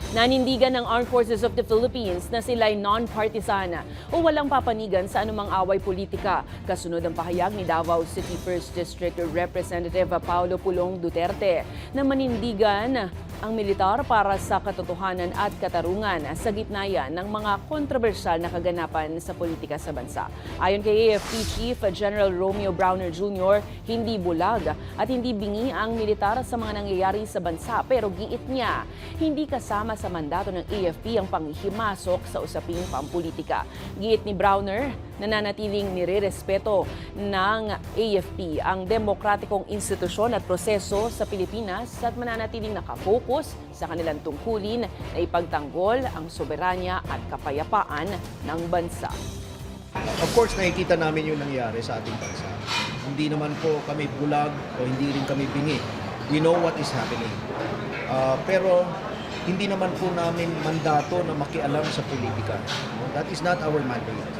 Nanindigan ng Armed Forces of the Philippines na sila'y non-partisan o walang papanigan sa anumang away politika. Kasunod ang pahayag ni Davao City 1st District Representative Paulo Pulong Duterte na manindigan ang militar para sa katotohanan at katarungan sa gitna yan ng mga kontrobersyal na kaganapan sa politika sa bansa. Ayon kay AFP Chief General Romeo Browner Jr., hindi bulag at hindi bingi ang militar sa mga nangyayari sa bansa, pero giit niya, hindi kasama sa mandato ng AFP ang panghihimasok sa usaping pampolitika. Giit ni Browner, nananatiling nirerespeto ng AFP ang demokratikong institusyon at proseso sa Pilipinas at mananatiling nakapokus sa kanilang tungkulin na ipagtanggol ang soberanya at kapayapaan ng bansa. Of course, nakikita namin yung nangyari sa ating bansa. Hindi naman po kami bulag o hindi rin kami bingi. We know what is happening. Pero hindi naman po namin mandato na makialam sa politika. That is not our mandate.